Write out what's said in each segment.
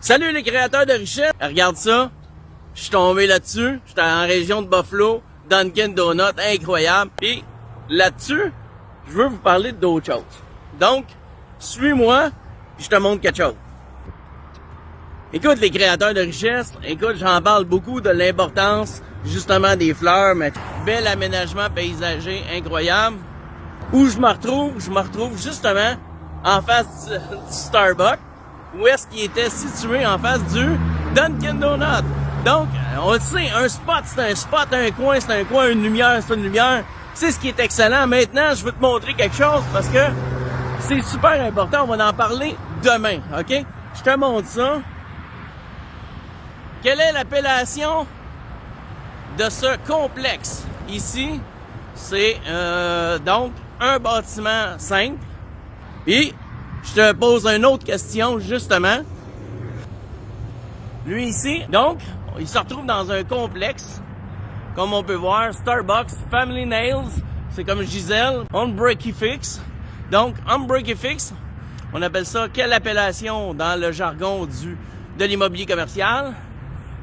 Salut les créateurs de richesse! Regarde ça, je suis tombé là-dessus, j'étais en région de Buffalo, Dunkin' Donuts, incroyable. Et là-dessus, je veux vous parler d'autre chose. Donc, suis-moi, puis je te montre quelque chose. Écoute les créateurs de richesse, écoute, j'en parle beaucoup de l'importance justement des fleurs, mais bel aménagement paysager incroyable. Où je me retrouve justement en face du Starbucks, où est-ce qu'il était situé en face du Dunkin' Donuts. Donc, on le sait, un spot, c'est un spot, un coin, c'est un coin, une lumière, c'est une lumière. C'est ce qui est excellent. Maintenant, je veux te montrer quelque chose parce que c'est super important. On va en parler demain, OK? Je te montre ça. Quelle est l'appellation de ce complexe? Ici, c'est donc un bâtiment simple. Et je te pose une autre question, justement. Lui ici, donc, il se retrouve dans un complexe, comme on peut voir, Starbucks, Family Nails, c'est comme Giselle, Unbreaky Fix. Donc, Unbreaky Fix, on appelle ça, quelle appellation dans le jargon de l'immobilier commercial?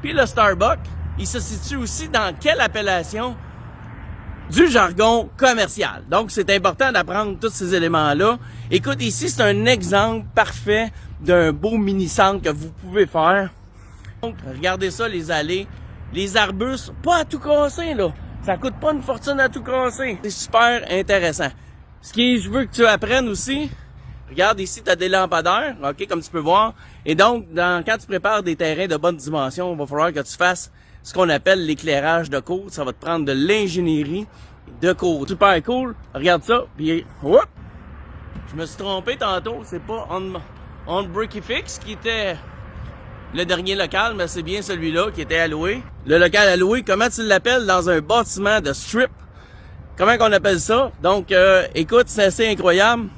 Puis le Starbucks, il se situe aussi dans quelle appellation du jargon commercial. Donc, c'est important d'apprendre tous ces éléments-là. Écoute, ici, c'est un exemple parfait d'un beau mini-centre que vous pouvez faire. Donc, regardez ça, les allées, les arbustes, pas à tout casser, là. Ça coûte pas une fortune à tout casser. C'est super intéressant. Ce qui, je veux que tu apprennes aussi, regarde ici, tu as des lampadaires, ok, comme tu peux voir. Et donc, quand tu prépares des terrains de bonne dimension, il va falloir que tu fasses ce qu'on appelle l'éclairage de côte. Ça va te prendre de l'ingénierie de côte. Super cool. Regarde ça. Puis, whoop! Je me suis trompé tantôt. C'est pas Unbreaky Fix qui était le dernier local, mais c'est bien celui-là qui était alloué. Le local alloué, comment tu l'appelles dans un bâtiment de strip? Comment qu'on appelle ça? Donc, écoute, c'est assez incroyable.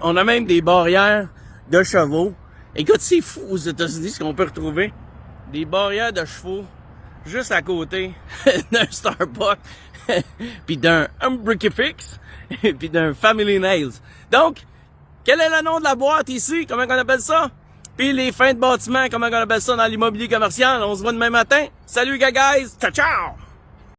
On a même des barrières de chevaux. Écoute, c'est fou aux États-Unis ce qu'on peut retrouver. Des barrières de chevaux juste à côté d'un Starbucks, puis d'un Unbreaky Fix, puis d'un Family Nails. Donc, quel est le nom de la boîte ici? Comment on appelle ça? Puis les fins de bâtiment, comment on appelle ça dans l'immobilier commercial? On se voit demain matin. Salut guys! Ciao, ciao!